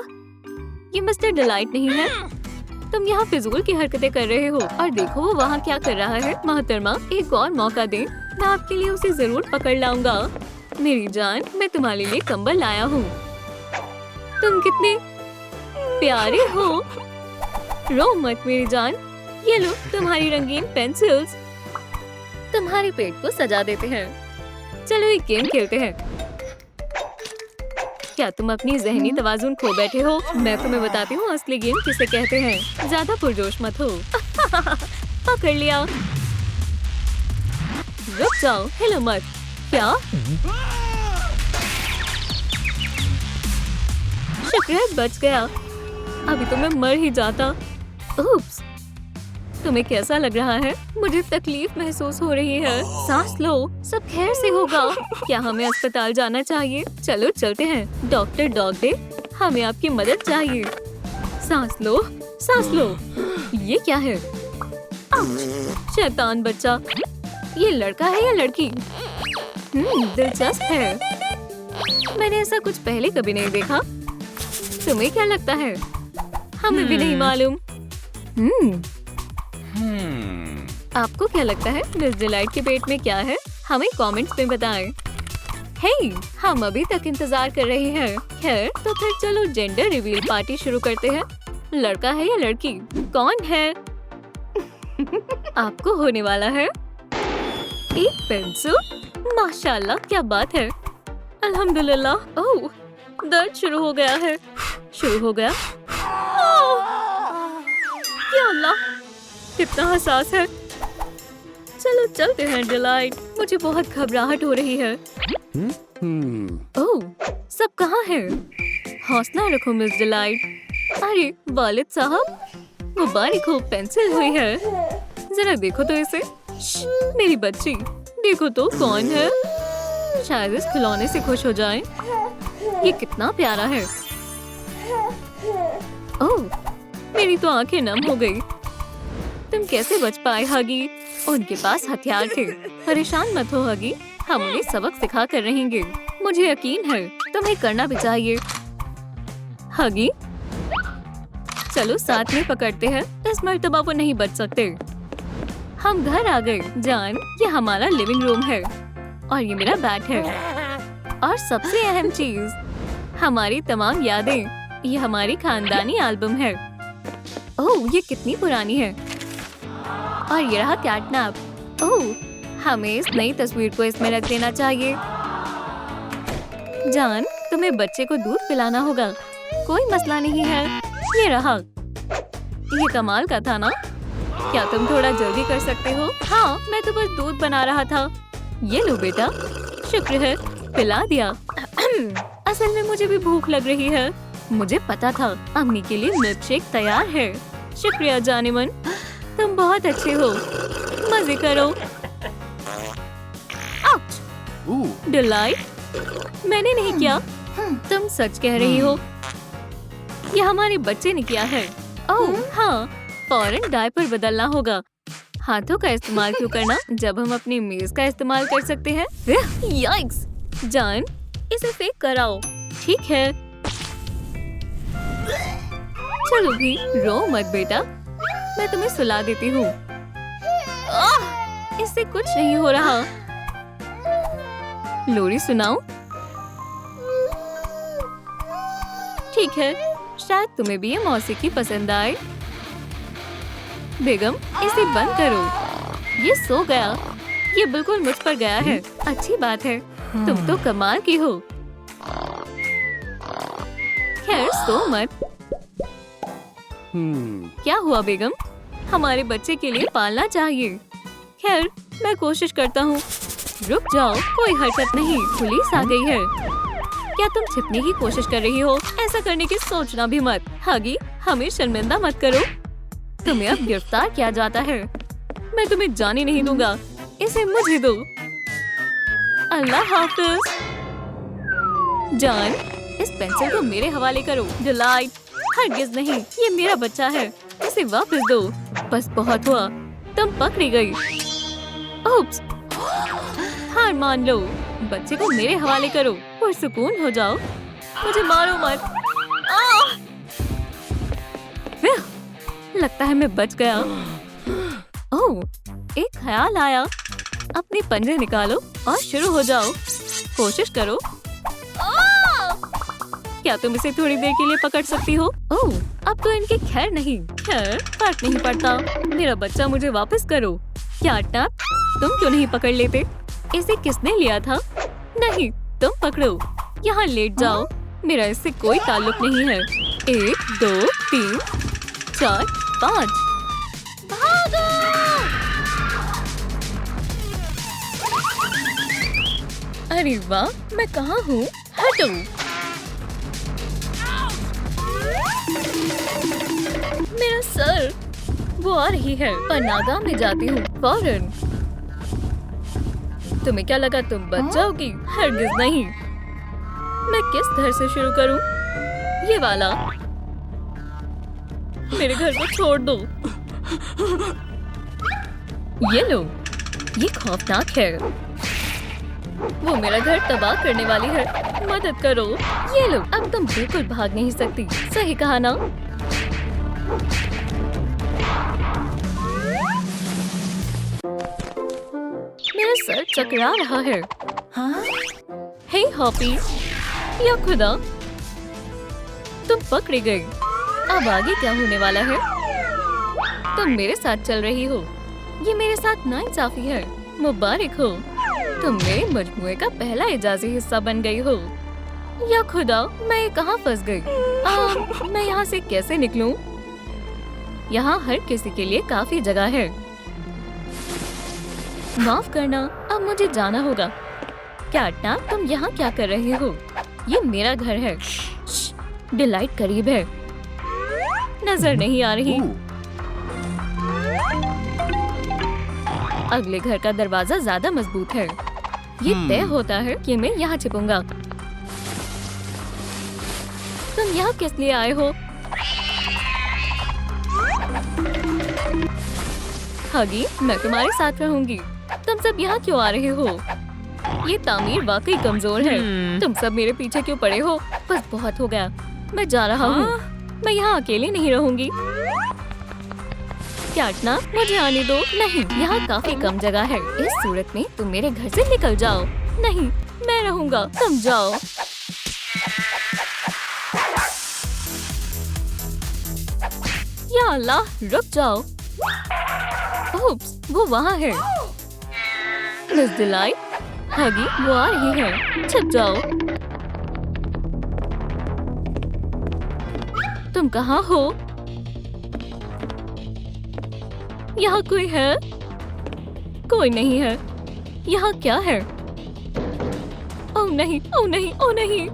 ये मिस्टर डिलाइट नहीं है? तुम यहाँ फिजूल की हरकतें कर रहे हो। और देखो वो वहाँ क्या कर रहा है। मोहतरमा, एक और मौका दें, मैं आपके लिए उसे जरूर पकड़ लाऊंगा। मेरी जान, मैं तुम्हारे लिए कंबल लाया हूँ। तुम कितने प्यारे हो। रो मत मेरी जान। ये लो तुम्हारी रंगीन पेंसिल्स। तुम्हारे पेट को सजा देते हैं। चलो एक गेम खेलते हैं। क्या तुम अपनी ज़हनी तवाज़ुन खो बैठे हो? मैं तुम्हें बताती हूँ असली गेम किसे कहते हैं। ज्यादा पुरजोश मत हो। पकड़ लिया। रुक जाओ, हिलो मत। क्या? शुक्र है बच गया। अभी तो मैं मर ही जाता। उप्स। तुम्हें कैसा लग रहा है? मुझे तकलीफ महसूस हो रही है। सांस लो, सब खैर से होगा। क्या हमें अस्पताल जाना चाहिए? चलो चलते हैं। डॉक्टर डॉगडे, हमें आपकी मदद चाहिए। सांस लो, सांस लो। ये क्या है? शैतान बच्चा। ये लड़का है या लड़की? दिलचस्प है। मैंने ऐसा कुछ पहले कभी नहीं देखा। तुम्हें क्या लगता है? हमें भी नहीं मालूम। आपको क्या लगता है मिस डिलाइट के पेट में क्या है? हमें कमेंट्स में बताएं। हे, हम अभी तक इंतजार कर रहे हैं। खैर, तो फिर चलो जेंडर रिवील पार्टी शुरू करते हैं। लड़का है या लड़की? कौन है? आपको होने वाला है एक पेंसिल। माशाल्लाह, क्या बात है। अल्हम्दुलिल्लाह। ओह, दर्द शुरू हो गया है। शुरू हो गया। या अल्लाह, कितना हसास है। चलो चलते हैं डिलाइट। मुझे बहुत घबराहट हो रही है। ओह, सब कहाँ है? हौसला रखो मिस डिलाइट। अरे वालिद साहब, वो बारीक हो पेंसिल हुई है। जरा देखो तो इसे। मेरी बच्ची, देखो तो कौन है। शायद इस खिलौने से खुश हो जाएं। ये कितना प्यारा है। ओह, मेरी तो आंखें नम हो गई। तुम कैसे बच पाए हगी? उनके पास हथियार थे। परेशान मत हो हगी, हम उन्हें सबक सिखा कर रहेंगे। मुझे यकीन है तुम्हें करना भी चाहिए। हगी, चलो साथ में पकड़ते हैं। इस मर्तबा वो नहीं बच सकते। हम घर आ गए। जान, ये हमारा लिविंग रूम है और ये मेरा बैट है। और सबसे अहम चीज, हमारी तमाम यादें। ये हमारी खानदानी एल्बम है। ओह, ये कितनी पुरानी है। और ये रहा कैटनैप। ओह, हमें इस नई तस्वीर को इसमें रख देना चाहिए। जान, तुम्हें बच्चे को दूध पिलाना होगा। कोई मसला नहीं है। ये रहा। ये कमाल का था ना? क्या तुम थोड़ा जल्दी कर सकते हो? हाँ, मैं तो बस दूध बना रहा था। ये लो बेटा। शुक्र है, पिला दिया। असल में मुझे भी भूख लग रही है। मुझे पता था अम्मी के लिए मिल्क शेक तैयार है। शुक्रिया जानेमन, तुम बहुत अच्छे हो। मजे करो। डिलाइट, मैंने नहीं किया। तुम सच कह रही हो? ये हमारे बच्चे ने किया है। ओह हाँ, फौरन डायपर बदलना होगा। हाथों का इस्तेमाल क्यों करना जब हम अपनी मेज का इस्तेमाल कर सकते हैं? याइक्स! जान, इसे फेंक कर आओ। ठीक है। चलो भी, रो मत बेटा, मैं तुम्हें सुला देती हूँ। इससे कुछ नहीं हो रहा। लोरी सुनाऊं? ठीक है, शायद तुम्हें भी ये मौसीकी पसंद आए। बेगम, इसे बंद करो। ये सो गया। ये बिल्कुल मुझ पर गया है। अच्छी बात है, तुम तो कमाल की हो। खैर, सो मत। क्या हुआ बेगम? हमारे बच्चे के लिए पालना चाहिए। खैर, मैं कोशिश करता हूँ। रुक जाओ, कोई हरकत नहीं, पुलिस आ गई है। क्या तुम छिपने की कोशिश कर रही हो? ऐसा करने की सोचना भी मत। हगी, हमें शर्मिंदा मत करो। तुम्हें अब गिरफ्तार किया जाता है। मैं तुम्हें जाने नहीं दूंगा। इसे मुझे दो। अल्लाह हाफिज। जान, इस पेंसिल को मेरे हवाले करो। डिलाइट, हरगिज नहीं, ये मेरा बच्चा है। इसे वापस दो। बस बहुत हुआ, तुम पकड़ी गई। ओप्स, हार मान लो। बच्चे को मेरे हवाले करो और सुकून हो जाओ। मुझे मारो मत। लगता है मैं बच गया। ओह, एक ख्याल आया। अपने पंजे निकालो और शुरू हो जाओ। कोशिश करो। क्या तुम इसे थोड़ी देर के लिए पकड़ सकती हो? ओह, अब तो इनके खैर नहीं। खैर, फर्क नहीं पड़ता। मेरा बच्चा मुझे वापस करो। क्या टप, तुम क्यों नहीं पकड़ लेते? इसे किसने लिया था? नहीं, तुम पकड़ो। यहाँ लेट जाओ। मेरा इससे कोई ताल्लुक नहीं है। 1, 2, 3, 4, 5। भागो! अरे वाह, मैं कहाँ हूँ? हटो। मेरा सर। वो आ रही है। पनागा में जाती हूँ फौरन। तुम्हें क्या लगा तुम बच जाओगी? हरगिज नहीं। मैं किस घर से शुरू करूं? ये वाला। मेरे घर को छोड़ दो। ये लो, ये खौफनाक है। वो मेरा घर तबाह करने वाली है। मदद करो। ये लो, अब तुम बिल्कुल भाग नहीं सकती। सही कहा ना? मेरा सर चकरा रहा है। हाँ? हे हॉपी, या खुदा, तुम पकड़ी गई। अब आगे क्या होने वाला है? तुम मेरे साथ चल रही हो। ये मेरे साथ नाइंसाफी है। मुबारक हो, तुम मेरे मजमुए का पहला इजाज़ी हिस्सा बन गई हो। या खुदा, मैं कहाँ फंस गई? मैं यहाँ से कैसे निकलूं? यहाँ हर किसी के लिए काफी जगह है। माफ करना, अब मुझे जाना होगा। क्या टैप, तुम यहाँ क्या कर रहे हो? ये मेरा घर है। डिलाइट करीब है। नजर नहीं आ रही। अगले घर का दरवाजा ज्यादा मजबूत है। ये तय होता है कि मैं यहाँ छिपूंगा। तुम यहाँ किस लिए आए हो? हगी, मैं तुम्हारे साथ रहूंगी। तुम सब यहाँ क्यों आ रहे हो? ये तामीर वाकई कमजोर है। तुम सब मेरे पीछे क्यों पड़े हो? बस बहुत हो गया, मैं जा रहा हूँ। मैं यहाँ अकेली नहीं रहूंगी। कैटना, मुझे आने दो। नहीं, यहाँ काफी कम जगह है। इस सूरत में तुम मेरे घर से निकल जाओ। नहीं, मैं रहूंगा, तुम जाओ। या अल्लाह, रुक जाओ। ओप्स, वो वहाँ है। मिस डिलाइट, हगी, वो आ रही है। छिप जाओ। तुम कहाँ हो? यहाँ कोई है? कोई नहीं है। यहाँ क्या है? ओह नहीं, ओह नहीं, ओह नहीं।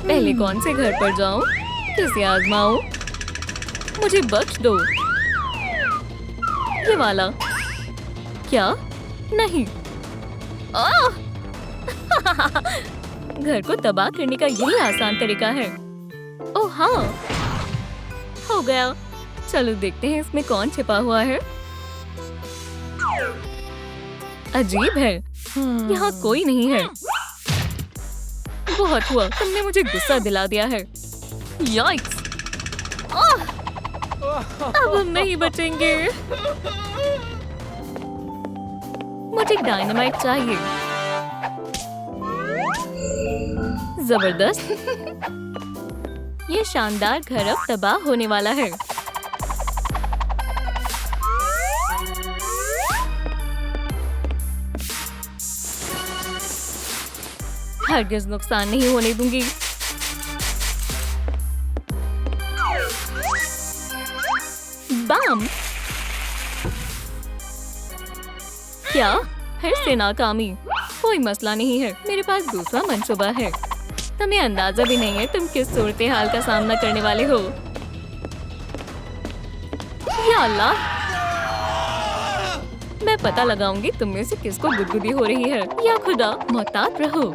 पहले कौन से घर पर जाऊं? किसे आजमाऊं? मुझे बख्श दो। ये वाला। क्या? नहीं। आह! घर को तबाह करने का यही आसान तरीका है। ओह हाँ, हो गया। चलो देखते हैं इसमें कौन छिपा हुआ है। अजीब है, यहाँ कोई नहीं है। बहुत हुआ, तुमने मुझे गुस्सा दिला दिया है। याइक्स! अब हम नहीं बचेंगे। मुझे डायनामाइट चाहिए। जबरदस्त। ये शानदार घर अब तबाह होने वाला है। हरगिज़ नुकसान नहीं होने दूंगी। बम! क्या? फिर से नाकामी। कोई मसला नहीं है, मेरे पास दूसरा मंसूबा है। तुम्हें अंदाजा भी नहीं है तुम किस सूरत हाल का सामना करने वाले हो। या अल्लाह! मैं पता लगाऊंगी तुम में से किसको गुदगुदी हो रही है। या खुदा, मोहतात रहो।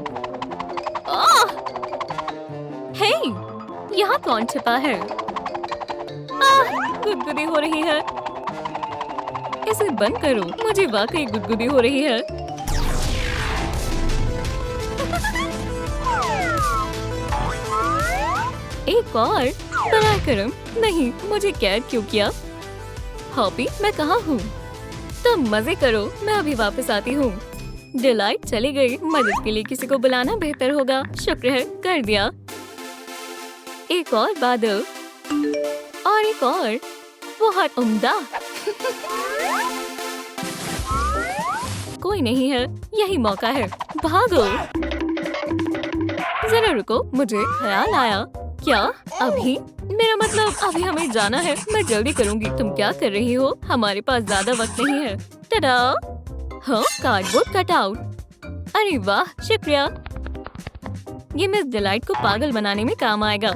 हे, यहाँ कौन छिपा है? गुदगुदी हो रही है। इसे बंद करो, मुझे वाकई गुदगुदी हो रही है। एक और? बराए करम, नहीं, मुझे कैद क्यों किया? हॉपी, मैं कहाँ हूँ? तुम मजे करो, मैं अभी वापस आती हूँ। डिलाइट चली गई। मदद के लिए किसी को बुलाना बेहतर होगा। शुक्र है, कर दिया। एक और बादल और एक और। बहुत उम्दा। कोई नहीं है, यही मौका है। भागो। जरा रुको, मुझे ख्याल आया। क्या? अभी? मेरा मतलब अभी हमें जाना है। मैं जल्दी करूंगी। तुम क्या कर रही हो? हमारे पास ज्यादा वक्त नहीं है। टडा! हाँ, कार्डबोर्ड कटआउट। अरे वाह, शुक्रिया। ये मिस डिलाइट को पागल बनाने में काम आएगा।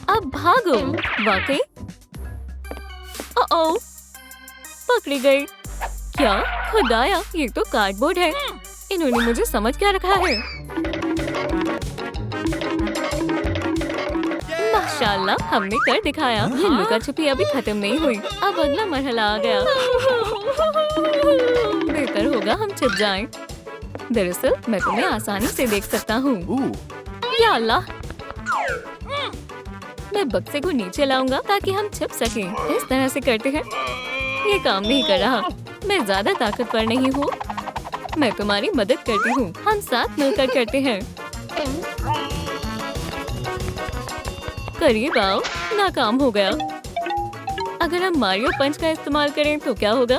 अब भागो। वाकई? ओह, पकड़ी गई। क्या? खुदाया, ये तो कार्डबोर्ड है। इन्होंने मुझे समझ क्या रखा है? माशाल्लाह, हमने कर दिखाया। ये लुका छुपी अभी खत्म नहीं हुई। अब अगला मरहला आ गया। बेहतर होगा हम छिप जाएं। दरअसल मैं तुम्हें आसानी से देख सकता हूँ। या अल्लाह! मैं बक्से को नीचे लाऊंगा ताकि हम छिप सकें। इस तरह से करते हैं। ये काम नहीं कर रहा। मैं ज्यादा ताकतवर नहीं हूँ। मैं तुम्हारी मदद करती हूँ। हम साथ मिलकर करते हैं। करीब आओ। नाकाम हो गया। अगर हम मारियो पंच का इस्तेमाल करें तो क्या होगा?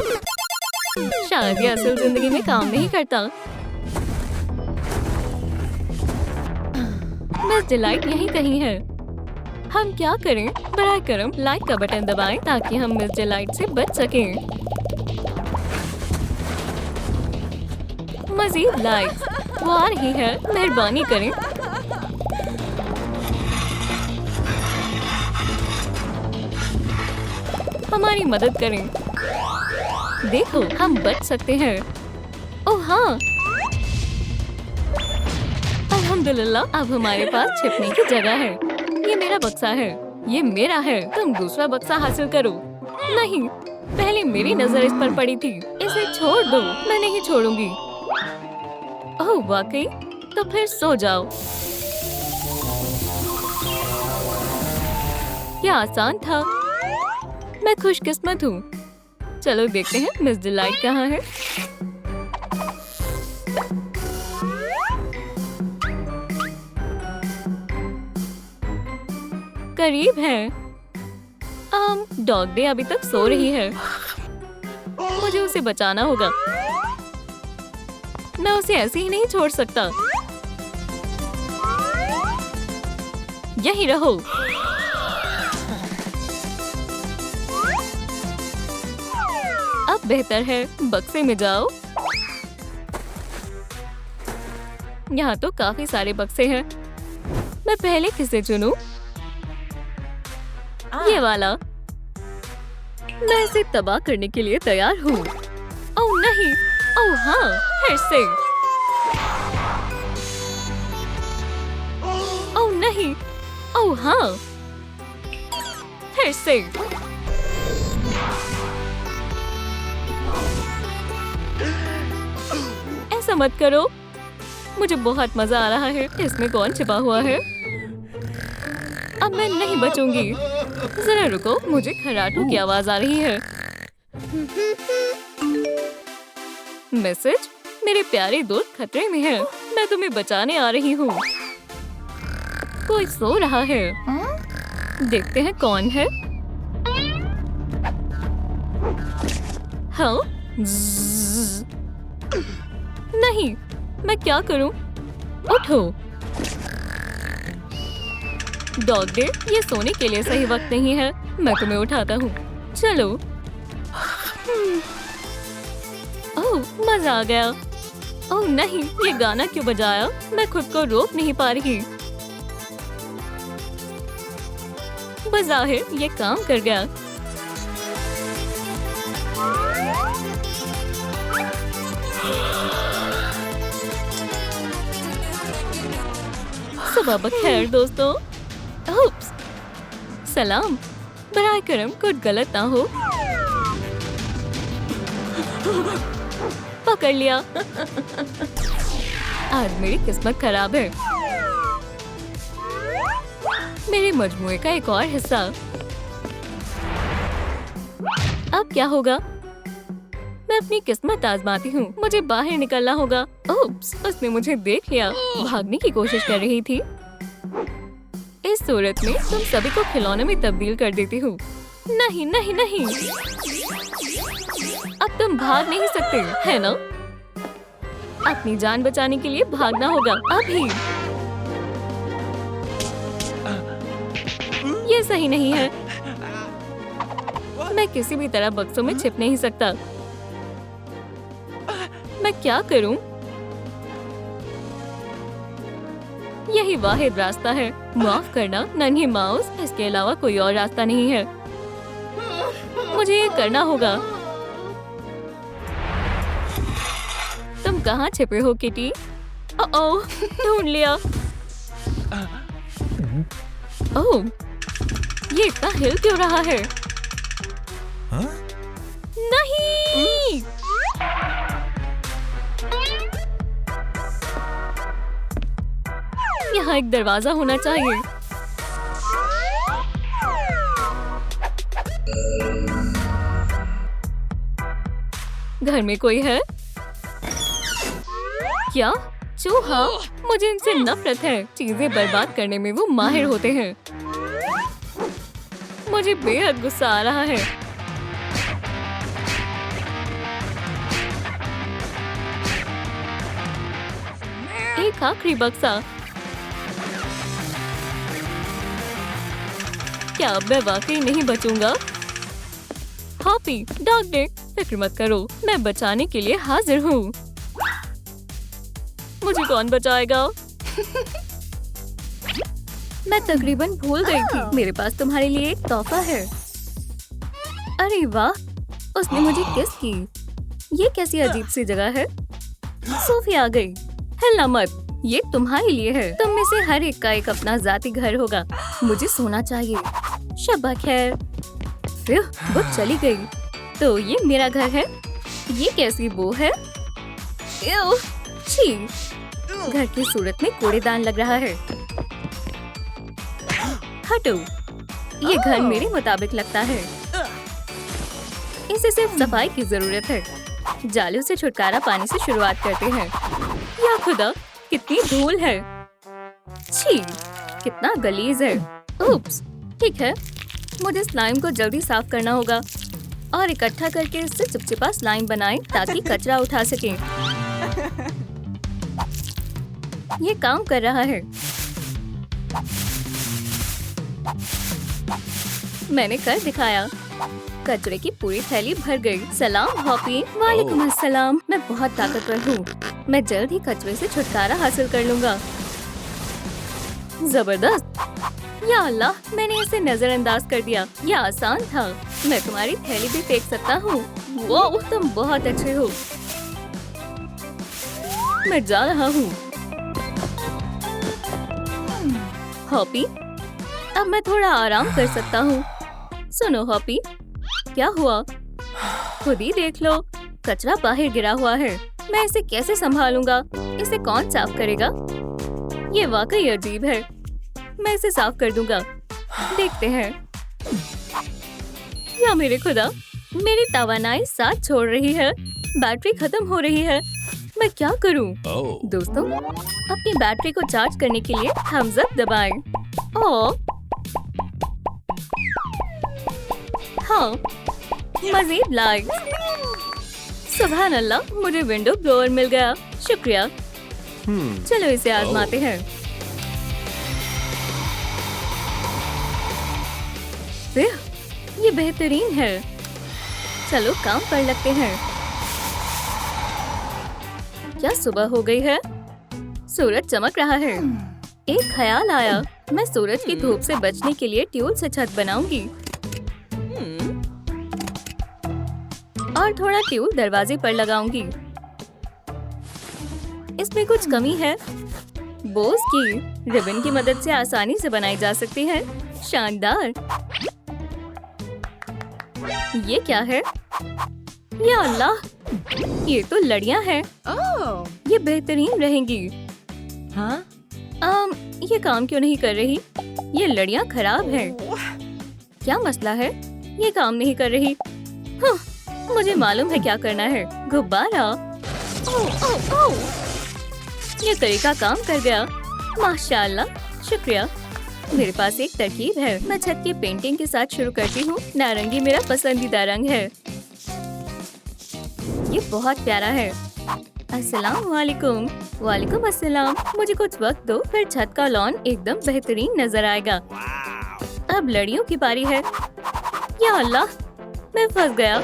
शायद ये असल जिंदगी में काम नहीं करता। मिस डिलाइट यहीं कहीं है। हम क्या करें? बराए करम लाइक का बटन दबाएं ताकि हम मिस डिलाइट से बच सकें। मजीद लाइक्स। वो आ रही है, मेहरबानी करें। हमारी मदद करें। देखो, हम बच सकते हैं। ओह हाँ, अल्हम्दुलिल्लाह, अब हमारे पास छिपने की जगह है। ये मेरा बक्सा है। ये मेरा है। तुम दूसरा बक्सा हासिल करो। नहीं, पहले मेरी नजर इस पर पड़ी थी। इसे छोड़ दो। मैं नहीं छोड़ूंगी। ओह वाकई? तो फिर सो जाओ। क्या आसान था। मैं खुशकिस्मत हूँ। चलो देखते हैं मिस डिलाइट कहाँ है। करीब है। डॉग डे अभी तक सो रही है। मुझे उसे बचाना होगा। मैं उसे ऐसे ही नहीं छोड़ सकता। यहीं रहो। अब बेहतर है, बक्से में जाओ। यहाँ तो काफी सारे बक्से हैं। मैं पहले किसे चुनूं? ये वाला। मैं इसे तबाह करने के लिए तैयार हूँ। ओह नहीं, ओह हाँ, फिर से। ओह नहीं, ओह हाँ, फिर से। ऐसा मत करो, मुझे बहुत मजा आ रहा है। इसमें कौन छिपा हुआ है? अब मैं नहीं बचूंगी। जरा रुको, मुझे खर्राटों की आवाज आ रही है। मैसेज, मेरे प्यारे दोस्त खतरे में है, मैं तुम्हें बचाने आ रही हूँ। कोई सो रहा है। देखते हैं कौन है। हाँ? नहीं, मैं क्या करूं? उठो। डॉग डे, ये सोने के लिए सही वक्त नहीं है। मैं तुम्हें उठाता हूँ। चलो। ओह, मजा आ गया। ओह नहीं, ये गाना क्यों बजाया? मैं खुद को रोक नहीं पा रही। बज़ाहिर ये काम कर गया। सुबह बखैर दोस्तों। ओप्स, सलाम। बराए करम कुछ गलत ना हो। पकड़ लिया। आज मेरी किस्मत खराब है। मेरे मजमूए का एक और हिस्सा। अब क्या होगा? मैं अपनी किस्मत आजमाती हूँ। मुझे बाहर निकलना होगा। ओप्स, उसने मुझे देख लिया। भागने की कोशिश कर रही थी। इस सूरत में तुम सभी को खिलौने में तब्दील कर देती हूँ। नहीं नहीं नहीं, अब तुम भाग नहीं सकते, है ना? अपनी जान बचाने के लिए भागना होगा अभी। ये सही नहीं है। मैं किसी भी तरह बक्सों में छिप नहीं सकता। मैं क्या करूं? यही वाहिद रास्ता है। माफ करना नन्ही माउस, इसके अलावा कोई और रास्ता नहीं है। मुझे ये करना होगा। तुम कहाँ छिपे हो किटी? ओह, ढूंढ लिया। ओह, ये इतना हिल क्यों रहा है? हाँ? नहीं! यहाँ एक दरवाजा होना चाहिए। घर में कोई है क्या? चूहा? मुझे इनसे नफरत है। चीजें बर्बाद करने में वो माहिर होते हैं। मुझे बेहद गुस्सा आ रहा है। एक आखिरी बक्सा। क्या अब मैं वाकई नहीं बचूंगा? हॉपी, डॉग डे, फिक्र मत करो, मैं बचाने के लिए हाजिर हूँ। मुझे कौन बचाएगा? मैं तकरीबन भूल गई थी। मेरे पास तुम्हारे लिए एक तोहफा है। अरे वाह, उसने मुझे किस की। ये कैसी अजीब सी जगह है। सोफी आ गई। हिलना मत, ये तुम्हारे लिए है। तुम में से हर एक का एक अपना जाती घर होगा। मुझे सोना चाहिए। शब्बा खैर। फिर वो चली गई। तो ये मेरा घर है। ये कैसी बो है? एव, छी। घर की सूरत में कूड़ेदान लग रहा है। हटो, ये घर मेरे मुताबिक लगता है। इसे सिर्फ सफाई की जरूरत है। जालियों से छुटकारा पाने से शुरुआत करते हैं। या खुदा, कितनी धूल है। छी, कितना गलीज है। उप्स, ठीक है, मुझे स्लाइम को जल्दी साफ करना होगा और इकट्ठा करके इससे चिपचिपा स्लाइम बनाएं ताकि कचरा उठा सकें। ये काम कर रहा है। मैंने कर दिखाया। कचरे की पूरी थैली भर गई। सलाम हॉपी। वालेकुम अस्सलाम। मैं बहुत ताकतवर हूँ। मैं जल्द ही कचरे से छुटकारा हासिल कर लूंगा। जबरदस्त। या अल्लाह, मैंने इसे नजरअंदाज कर दिया। यह आसान था। मैं तुम्हारी थैली भी फेंक सकता हूँ। वो तुम बहुत अच्छे हो। मैं जा रहा हूँ। हॉपी, अब मैं थोड़ा आराम कर सकता हूँ। सुनो हॉपी, क्या हुआ? खुद ही देख लो, कचरा बाहर गिरा हुआ है। मैं इसे कैसे संभालूंगा? इसे कौन साफ करेगा? ये वाकई अजीब है। मैं इसे साफ कर दूंगा। देखते हैं। या मेरे खुदा, मेरी तवानाई साथ छोड़ रही है। बैटरी खत्म हो रही है। मैं क्या करूं? दोस्तों, अपनी बैटरी को चार्ज करने के लिए थम्स अप दबाएं। ओह, हाँ, मज़ीद लाइक। सुभान अल्लाह, मुझे विंडो ब्लोअर मिल गया। शुक्रिया। चलो इसे आजमाते हैं। ये बेहतरीन है। चलो काम पर लगते हैं। क्या सुबह हो गई है? सूरज चमक रहा है। एक ख्याल आया, मैं सूरज की धूप से बचने के लिए ट्यूल से छत बनाऊंगी और थोड़ा ट्यूल दरवाजे पर लगाऊंगी। इसमें कुछ कमी है। बोस की रिबन की मदद से आसानी से बनाई जा सकती है। शानदार। ये क्या है? या अल्लाह, ये तो लड़ियां हैं। ये बेहतरीन रहेंगी। हाँ? ये काम क्यों नहीं कर रही? ये लड़ियां खराब हैं। क्या मसला है? ये काम नहीं कर रही। हाँ, मुझे मालूम है क्या करना है। गुब्बारा। ये तरीका काम कर गया। माशाल्लाह, शुक्रिया। मेरे पास एक तरकीब है। मैं छत की पेंटिंग के साथ शुरू करती हूँ। नारंगी मेरा पसंदीदा रंग है। ये बहुत प्यारा है। अस्सलाम वालेकुम। वालेकुम अस्सलाम। मुझे कुछ वक्त दो, फिर छत का लॉन एकदम बेहतरीन नजर आएगा। अब लड़ियों की बारी है। या अल्लाह, मैं फंस गया।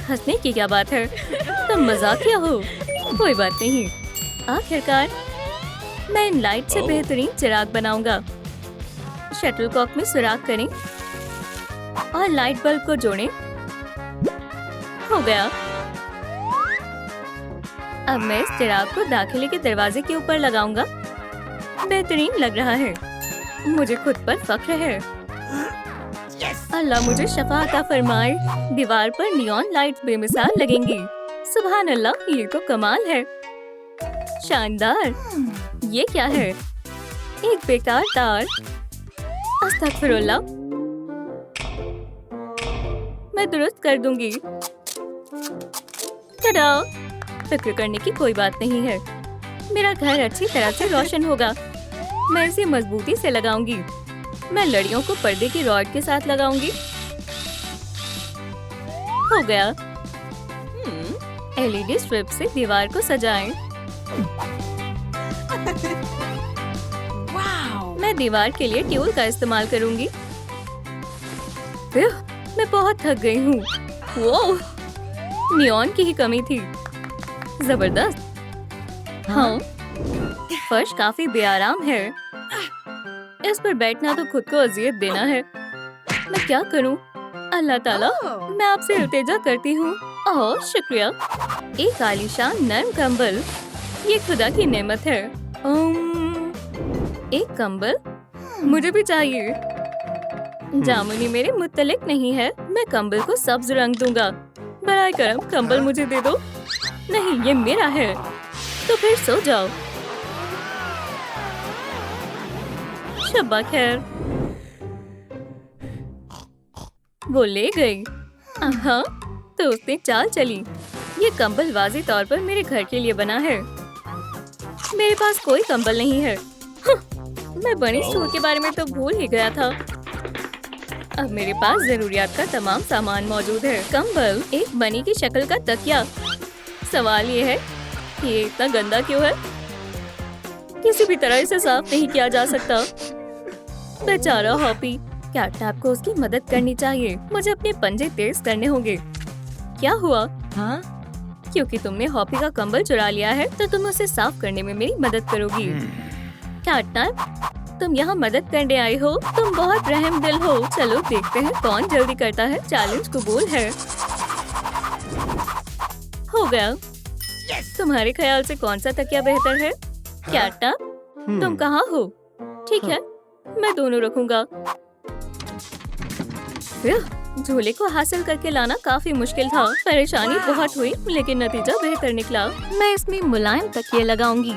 हंसने की क्या बात है? तुम मजाकिया हो। कोई बात नहीं। आखिरकार मैं इन लाइट से बेहतरीन चिराग बनाऊंगा। शटलकॉक में सुराख करें और लाइट बल्ब को जोड़ें। हो गया। अब मैं इस चिराग को दाखिले के दरवाजे के ऊपर लगाऊंगा। बेहतरीन लग रहा है। मुझे खुद पर फख्र है। अल्लाह मुझे शफा अता फरमाए। दीवार पर नियॉन लाइट्स बेमिसाल लगेंगी। सुभान अल्लाह, ये तो कमाल है। शानदार। ये क्या है? एक बेकार तार। अस्तगफिरुल्लाह। मैं दुरुस्त कर दूंगी। टडा! फिक्र करने की कोई बात नहीं है। मेरा घर अच्छी तरह से रोशन होगा। मैं इसे मजबूती से लगाऊंगी। मैं लड़ियों को पर्दे की रॉड के साथ लगाऊंगी। हो गया। एलईडी स्ट्रिप से दीवार को सजाएं। मैं दीवार के लिए ट्यूल का इस्तेमाल करूंगी। मैं बहुत थक गई हूँ। वो नियॉन की ही कमी थी। जबरदस्त। हाँ, फर्श काफी बेआराम है। इस पर बैठना तो खुद को अजियत देना है। मैं क्या करूं? अल्लाह ताला, मैं आपसे इल्तिजा करती हूँ। ओह, शुक्रिया। एक आलीशान नर्म कंबल। ये खुदा की नेमत है। एक कंबल मुझे भी चाहिए। जामुनी मेरे मुत्तलिक नहीं है। मैं कंबल को सब्ज रंग दूंगा। बराए करम कंबल मुझे दे दो। नहीं, ये मेरा है। तो फिर सो जाओ। शब्बा खैर। वो ले गई। हाँ, तो उसने चाल चली। ये कंबल वाज़ेह तौर पर मेरे घर के लिए बना है। मेरे पास कोई कंबल नहीं है। मैं बनी स्टोर के बारे में तो भूल ही गया था। अब मेरे पास जरूरियात का तमाम सामान मौजूद है। कंबल, एक बनी की शक्ल का तकिया। सवाल ये है कि ये इतना गंदा क्यों है? किसी भी तरह इसे साफ नहीं किया जा सकता। बेचारा हॉपी। कैटनैप को उसकी मदद करनी चाहिए। मुझे अपने पंजे तेज करने होंगे। क्या हुआ? हाँ? क्योंकि तुमने हॉपी का कंबल चुरा लिया है, तो तुम उसे साफ करने में मेरी मदद करोगी। कैटनैप, तुम यहाँ मदद करने आई हो। तुम बहुत रहम दिल हो। चलो देखते हैं कौन जल्दी करता है। चैलेंज कबूल है। हो गया। तुम्हारे ख्याल से कौन सा तकिया बेहतर है? कैटनैप, तुम कहाँ हो? ठीक है, मैं दोनों रखूंगा। झूले को हासिल करके लाना काफी मुश्किल था। परेशानी बहुत हुई, लेकिन नतीजा बेहतर निकला। मैं इसमें मुलायम तकिए लगाऊंगी।